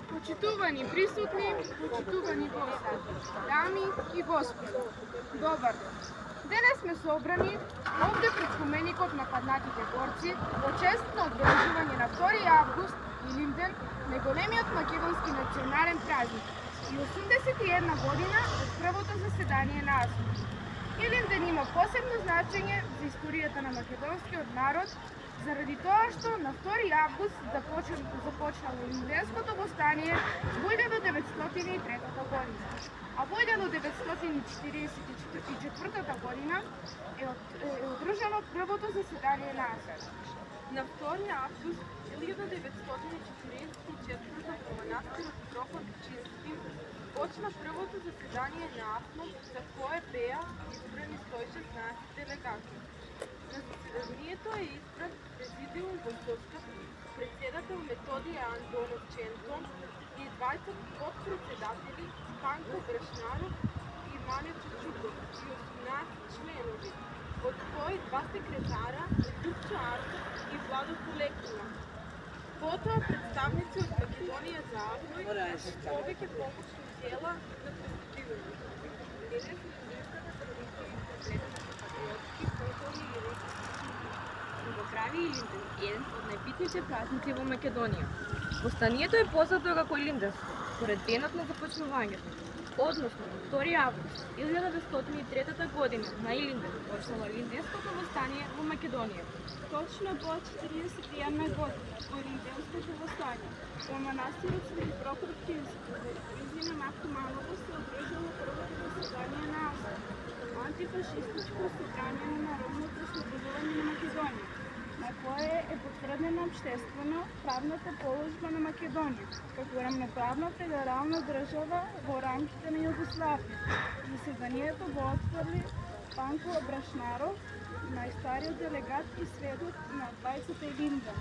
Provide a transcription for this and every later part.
Почитувани присутни, почитувани гости, дами и господа, добар ден! Денес сме собрани овде пред споменикот на паднатите борци во чест на одбележување на 2 август, Илинден, најголемиот македонски национален празник и 81 година од првото заседание на АСН. Илинден има посебно значење за историјата на македонскиот народ, заради тоа што на 2 август започнало Илинденското востание во 1903 година, а во 1944 година е одржано првото заседание на АСН. На 2 август 1944 во манастирот Прохор-Пчински почна првото заседание на АФНО, за кое беа избрани 116 делегати. На заседанието е избран президиум во состав председател Методија Андонов-Ченто и 20 подпредседатели Станко Брашнаров и Мане Чучуков и 18 членови, од кои 2 секретара Дупчо Артов и Владо Колекина. Потоа представници од Македонија за АФНО и повеќе помошни тела на президиумот. Денес илинденската традиција и патриотски културни и религиски го прави Илинден еден од најбитните празници во Македонија. Востанието е познато како Илинденско, според денот на започнувањето, односно 2 август 1903 година на Илинден почнало Илинденското востание во Македонија. Точно по 41 година во Илинденското востание во манастирот Свети Прохор Пчински во близина на Туманово се одржало првото заседание на АСН, антифашистичко собрание на Народното ослободување на Македонија, на кое е потврдена општествено правната положба на Македонија како рамноправна федерална држава во рамките на Југославија. Заседанието го отврли Панко Брашнаров, најстариот делегат и сведок на 20 Илинден.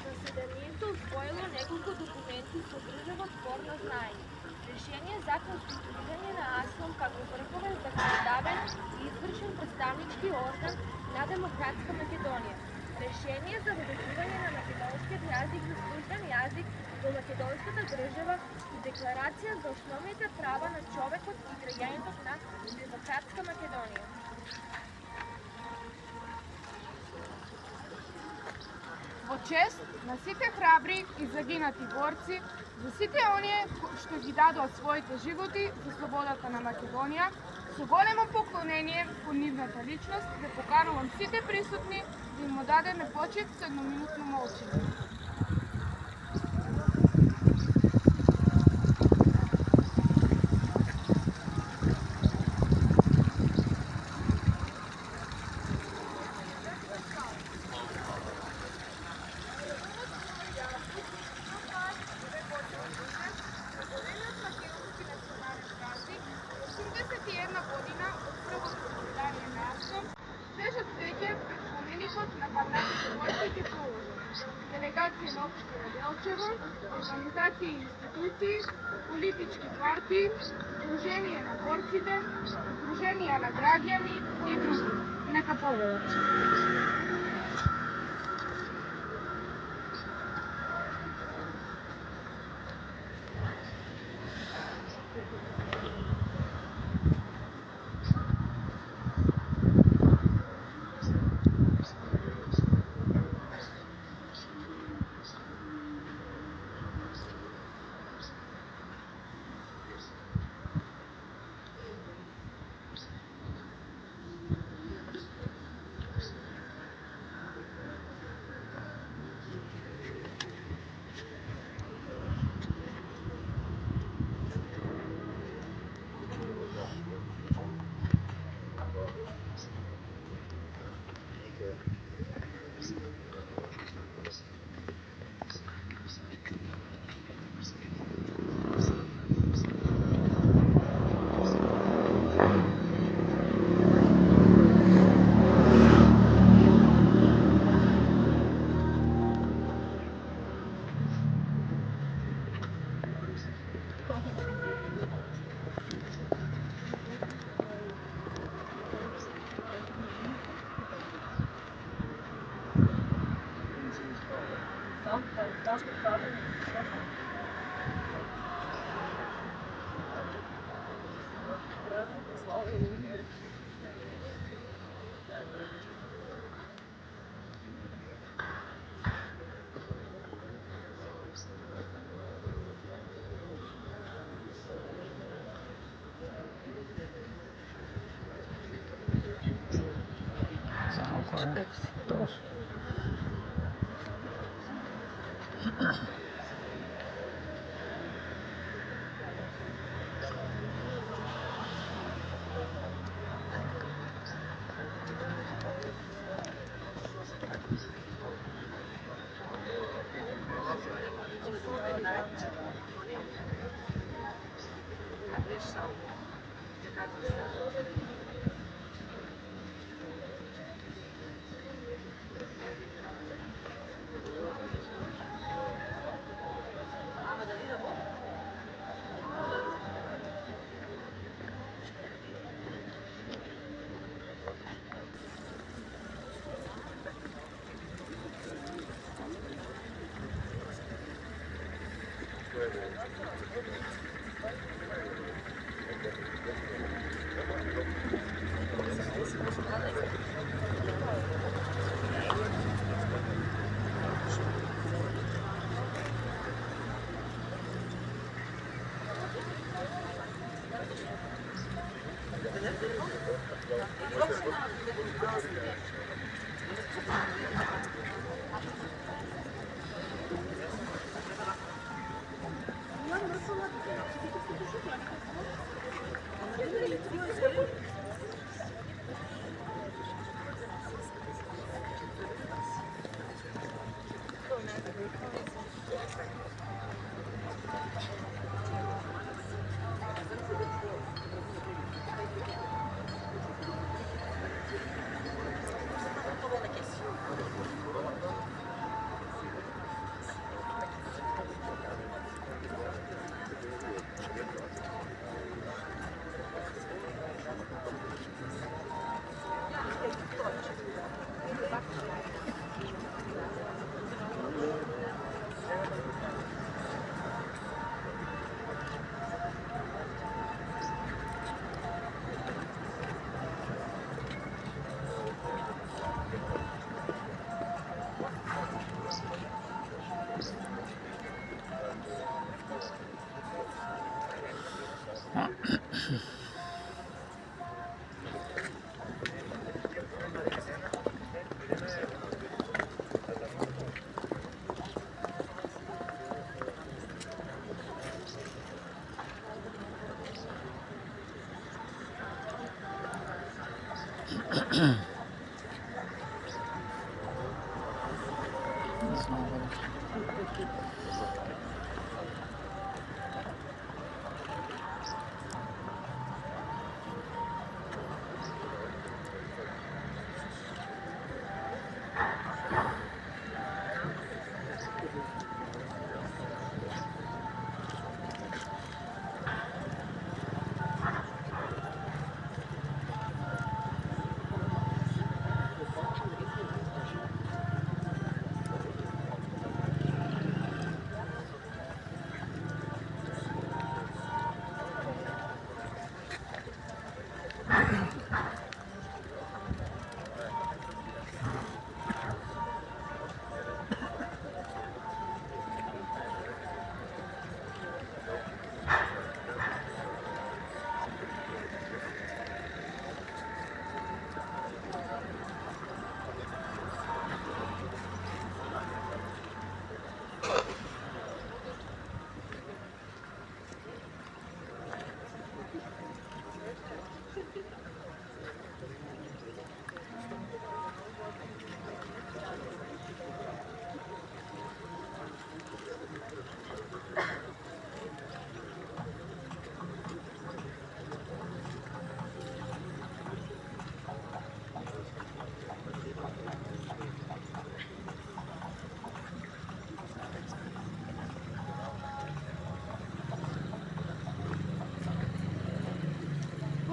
Заседанието усвоило неколку документи со државотворно знаење. Решение за конституирање на АСН како врховен законодавен и извршен представнички орган на демократска Македонија. Решение за воведување на македонскиот јазик за службен јазик во македонската држава и декларација за основните права на човекот и граѓаните на демократска Македонија. Во чест на сите храбри и загинати борци, за сите оние што ги дадоа своите животи за слободата на Македонија, со големо поклонение кон нивната личност, да поканувам сите присутни да им одадеме почит со едноминутно молчење. Делегација на општина Делчево, организации и институции, политички партии, Сдружение на борците, Сдруженија на граѓани и други. Нека повелат.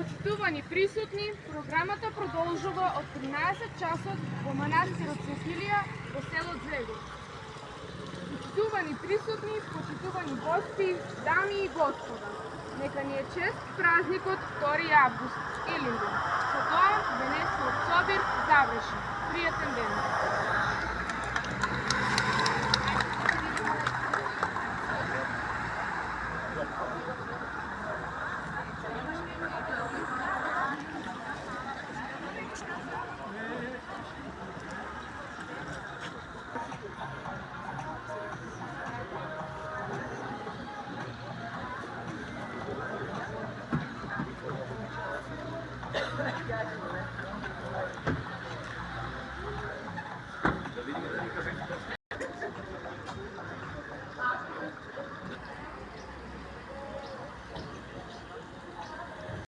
Почитувани присутни, програмата продолжува од 13 часот во манастирот Софилија во село Звегор. Почитувани присутни, почитувани гости, дами и господа, нека ни е чест празникот 2 август, Илинден. Со тоа денесниот собир заврши. Пријатен ден!